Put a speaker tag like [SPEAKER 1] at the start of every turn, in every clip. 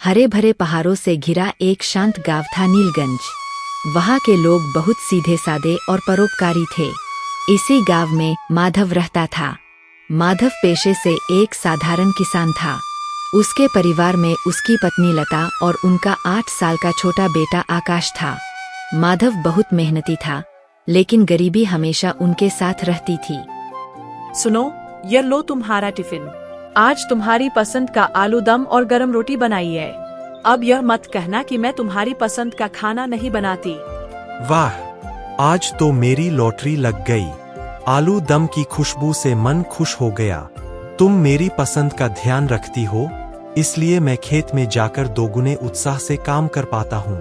[SPEAKER 1] हरे भरे पहाड़ों से घिरा एक शांत गांव था नीलगंज। वहाँ के लोग बहुत सीधे सादे और परोपकारी थे। इसी गांव में माधव रहता था। माधव पेशे से एक साधारण किसान था। उसके परिवार में उसकी पत्नी लता और उनका 8 साल का छोटा बेटा आकाश था। माधव बहुत मेहनती था, लेकिन गरीबी हमेशा उनके साथ रहती थी।
[SPEAKER 2] सुनो, ये लो तुम्हारा टिफिन। आज तुम्हारी पसंद का आलू दम और गरम रोटी बनाई है। अब यह मत कहना कि मैं तुम्हारी पसंद का खाना नहीं बनाती।
[SPEAKER 3] वाह, आज तो मेरी लॉटरी लग गई। आलू दम की खुशबू से मन खुश हो गया। तुम मेरी पसंद का ध्यान रखती हो, इसलिए मैं खेत में जाकर दोगुने उत्साह से काम कर पाता हूँ।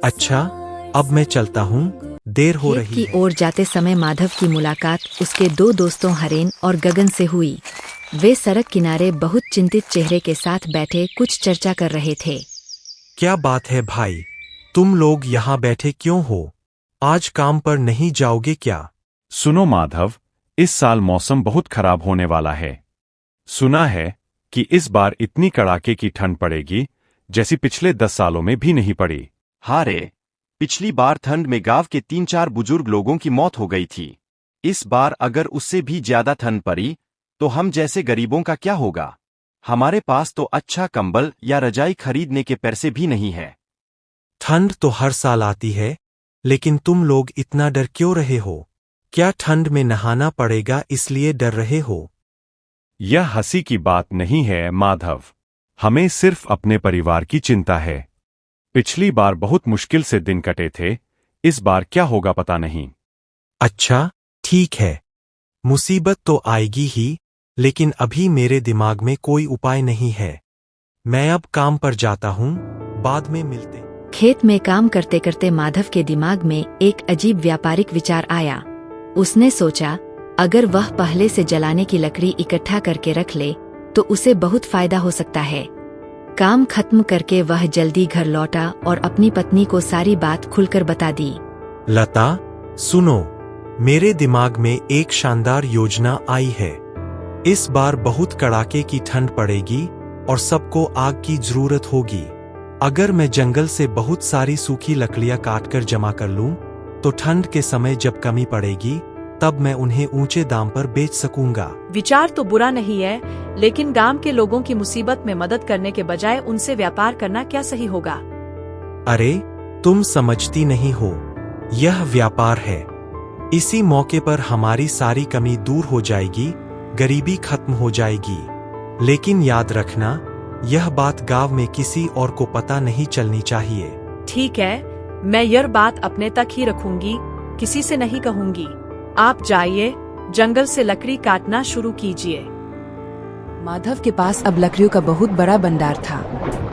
[SPEAKER 3] अच्छा, अब मैं चलता हूँ, देर हो रही
[SPEAKER 1] की
[SPEAKER 3] है।
[SPEAKER 1] ओर जाते समय माधव की मुलाकात उसके 2 दोस्तों हरेन और गगन से हुई। वे सड़क किनारे बहुत चिंतित चेहरे के साथ बैठे कुछ चर्चा कर रहे थे।
[SPEAKER 3] क्या बात है भाई, तुम लोग यहाँ बैठे क्यों हो? आज काम पर नहीं जाओगे क्या?
[SPEAKER 4] सुनो माधव, इस साल मौसम बहुत खराब होने वाला है। सुना है कि इस बार इतनी कड़ाके की ठंड पड़ेगी जैसी पिछले 10 सालों में भी नहीं पड़ी।
[SPEAKER 5] हाँ रे, पिछली बार ठंड में गांव के 3-4 बुजुर्ग लोगों की मौत हो गई थी। इस बार अगर उससे भी ज्यादा ठंड पड़ी तो हम जैसे गरीबों का क्या होगा? हमारे पास तो अच्छा कंबल या रजाई खरीदने के पैसे भी नहीं है।
[SPEAKER 3] ठंड तो हर साल आती है, लेकिन तुम लोग इतना डर क्यों रहे हो? क्या ठंड में नहाना पड़ेगा इसलिए डर रहे हो?
[SPEAKER 4] यह हंसी की बात नहीं है माधव, हमें सिर्फ अपने परिवार की चिंता है। पिछली बार बहुत मुश्किल से दिन कटे थे, इस बार क्या होगा पता नहीं।
[SPEAKER 3] अच्छा, ठीक है। मुसीबत तो आएगी ही, लेकिन अभी मेरे दिमाग में कोई उपाय नहीं है। मैं अब काम पर जाता हूँ, बाद में मिलते।
[SPEAKER 1] खेत में काम करते करते माधव के दिमाग में एक अजीब व्यापारिक विचार आया। उसने सोचा, अगर वह पहले से जलाने की लकड़ी इकट्ठा करके रख ले तो उसे बहुत फायदा हो सकता है। काम खत्म करके वह जल्दी घर लौटा और अपनी पत्नी को सारी बात खुलकर बता दी।
[SPEAKER 3] लता, सुनो, मेरे दिमाग में एक शानदार योजना आई है। इस बार बहुत कड़ाके की ठंड पड़ेगी और सबको आग की जरूरत होगी। अगर मैं जंगल से बहुत सारी सूखी लकड़ियां काटकर जमा कर लूं, तो ठंड के समय जब कमी पड़ेगी तब मैं उन्हें ऊंचे दाम पर बेच सकूंगा।
[SPEAKER 2] विचार तो बुरा नहीं है, लेकिन गांव के लोगों की मुसीबत में मदद करने के बजाय उनसे व्यापार करना क्या सही होगा?
[SPEAKER 3] अरे, तुम समझती नहीं हो, यह व्यापार है। इसी मौके पर हमारी सारी कमी दूर हो जाएगी, गरीबी खत्म हो जाएगी। लेकिन याद रखना, यह बात गांव में किसी और को पता नहीं चलनी चाहिए।
[SPEAKER 2] ठीक है, मैं यह बात अपने तक ही रखूंगी, किसी से नहीं कहूंगी। आप जाइए, जंगल से लकड़ी काटना शुरू कीजिए।
[SPEAKER 6] माधव के पास अब लकड़ियों का बहुत बड़ा भंडार था।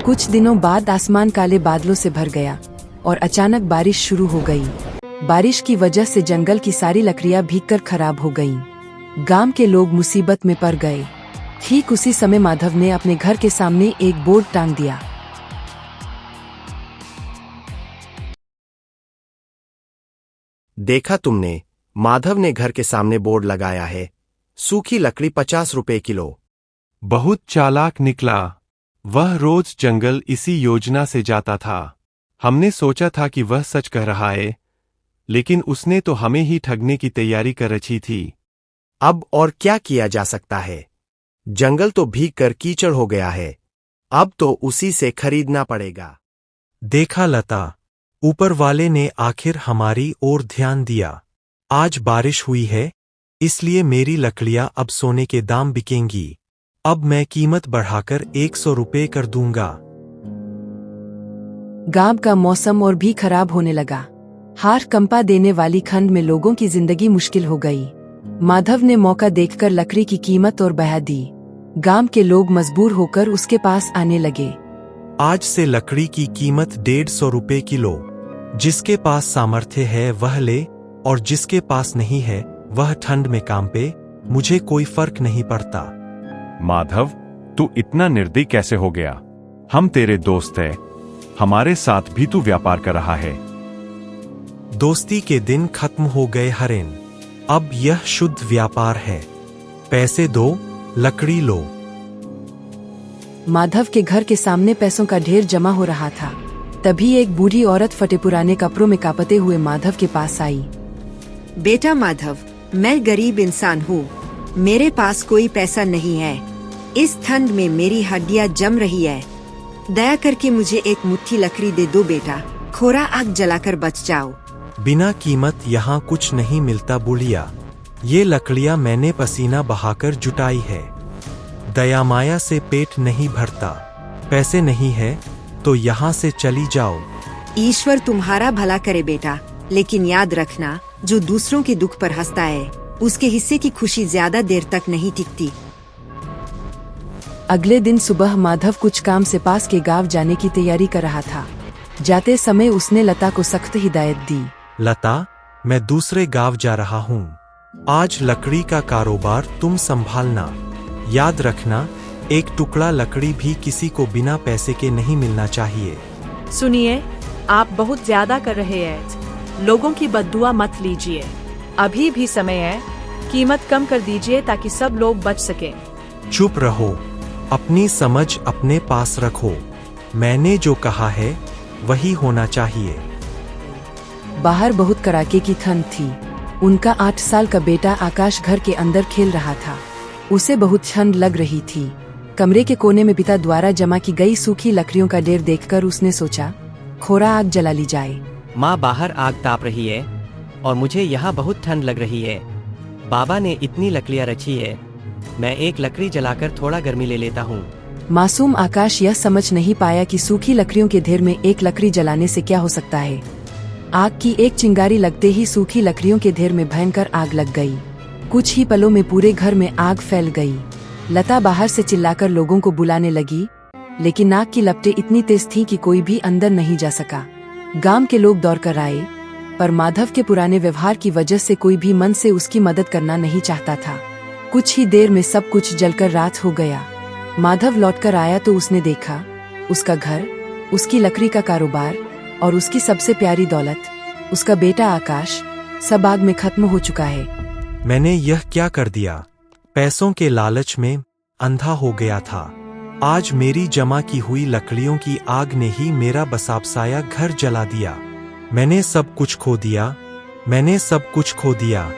[SPEAKER 6] कुछ दिनों बाद आसमान काले बादलों से भर गया और अचानक बारिश शुरू हो गई। बारिश की वजह से जंगल की सारी लकड़ियां भीगकर खराब हो गईं। गांव के लोग मुसीबत में पड़ गए। ठीक उसी समय माधव ने अपने घर के सामने एक बोर्ड टांग दिया।
[SPEAKER 5] देखा तुमने, माधव ने घर के सामने बोर्ड लगाया है, सूखी लकड़ी 50 रुपए किलो।
[SPEAKER 4] बहुत चालाक निकला। वह रोज जंगल इसी योजना से जाता था। हमने सोचा था कि वह सच कह रहा है, लेकिन उसने तो हमें ही ठगने की तैयारी कर रखी थी।
[SPEAKER 5] अब और क्या किया जा सकता है? जंगल तो भीग कर कीचड़ हो गया है, अब तो उसी से खरीदना पड़ेगा।
[SPEAKER 3] देखा लता, ऊपर वाले ने आखिर हमारी ओर ध्यान दिया। आज बारिश हुई है, इसलिए मेरी लकड़ियां अब सोने के दाम बिकेंगी। अब मैं कीमत बढ़ाकर 100 रुपए कर दूंगा।
[SPEAKER 6] गांव का मौसम और भी खराब होने लगा। हार कंपा देने वाली ठंड में लोगों की जिंदगी मुश्किल हो गई। माधव ने मौका देखकर लकड़ी की कीमत और बढ़ा दी। गांव के लोग मजबूर होकर उसके पास आने लगे।
[SPEAKER 3] आज से लकड़ी की कीमत 150 रुपए किलो। जिसके पास सामर्थ्य है वह ले, और जिसके पास नहीं है वह ठंड में काम पे, मुझे कोई फर्क नहीं पड़ता।
[SPEAKER 4] माधव, तू इतना निर्दयी कैसे हो गया? हम तेरे दोस्त हैं, हमारे साथ भी तू व्यापार कर रहा है।
[SPEAKER 3] दोस्ती के दिन खत्म हो गए हरेन, अब यह शुद्ध व्यापार है। पैसे दो, लकड़ी लो।
[SPEAKER 6] माधव के घर के सामने पैसों का ढेर जमा हो रहा था। तभी एक बूढ़ी औरत फटे पुराने कपड़ों में कांपते हुए माधव के पास आई।
[SPEAKER 7] बेटा माधव, मैं गरीब इंसान हूँ, मेरे पास कोई पैसा नहीं है। इस ठंड में मेरी हड्डियाँ जम रही है। दया करके मुझे एक मुट्ठी लकड़ी दे दो बेटा, थोड़ा आग जलाकर बच जाओ।
[SPEAKER 3] बिना कीमत यहाँ कुछ नहीं मिलता बुढ़िया। ये लकड़ियाँ मैंने पसीना बहाकर जुटाई है। दया माया से पेट नहीं भरता। पैसे नहीं है तो यहाँ से चली जाओ।
[SPEAKER 7] ईश्वर तुम्हारा भला करे बेटा, लेकिन याद रखना, जो दूसरों के दुख पर हंसता है उसके हिस्से की खुशी ज्यादा देर तक नहीं टिकती।
[SPEAKER 6] अगले दिन सुबह माधव कुछ काम से पास के गांव जाने की तैयारी कर रहा था। जाते समय उसने लता को सख्त हिदायत दी।
[SPEAKER 3] लता, मैं दूसरे गांव जा रहा हूँ। आज लकड़ी का कारोबार तुम संभालना। याद रखना, एक टुकड़ा लकड़ी भी किसी को बिना पैसे के नहीं मिलना चाहिए।
[SPEAKER 2] सुनिए, आप बहुत ज्यादा कर रहे हैं। लोगों की बद्दुआ मत लीजिए। अभी भी समय है, कीमत कम कर दीजिए ताकि सब लोग बच सकें।
[SPEAKER 3] चुप रहो, अपनी समझ अपने पास रखो। मैंने जो कहा है वही होना चाहिए।
[SPEAKER 6] बाहर बहुत कड़ाके की ठंड थी। उनका 8 साल का बेटा आकाश घर के अंदर खेल रहा था। उसे बहुत ठंड लग रही थी। कमरे के कोने में पिता द्वारा जमा की गई सूखी लकड़ियों का ढेर देखकर उसने सोचा, थोड़ा आग जला ली जाए।
[SPEAKER 8] माँ बाहर आग ताप रही है और मुझे यहाँ बहुत ठंड लग रही है। बाबा ने इतनी लकड़ियाँ रखी है, मैं एक लकड़ी जलाकर थोड़ा गर्मी ले लेता हूँ।
[SPEAKER 6] मासूम आकाश यह समझ नहीं पाया कि सूखी लकड़ियों के ढेर में एक लकड़ी जलाने से क्या हो सकता है। आग की एक चिंगारी लगते ही सूखी लकड़ियों के ढेर में भयंकर आग लग गई। कुछ ही पलों में पूरे घर में आग फैल गई। लता बाहर से चिल्लाकर लोगों को बुलाने लगी, लेकिन आग की लपटें इतनी तेज थीं कि कोई भी अंदर नहीं जा सका। गांव के लोग दौड़कर आए, पर माधव के पुराने व्यवहार की वजह से कोई भी मन से उसकी मदद करना नहीं चाहता था। कुछ ही देर में सब कुछ जलकर राख हो गया। माधव लौटकर आया तो उसने देखा, उसका घर, उसकी लकड़ी का कारोबार और उसकी सबसे प्यारी दौलत, उसका बेटा आकाश, सब आग में खत्म हो चुका है।
[SPEAKER 3] मैंने यह क्या कर दिया? पैसों के लालच में अंधा हो गया था। आज मेरी जमा की हुई लकड़ियों की आग ने ही मेरा बसाबसाया घर जला दिया। मैंने सब कुछ खो दिया, मैंने सब कुछ खो दिया।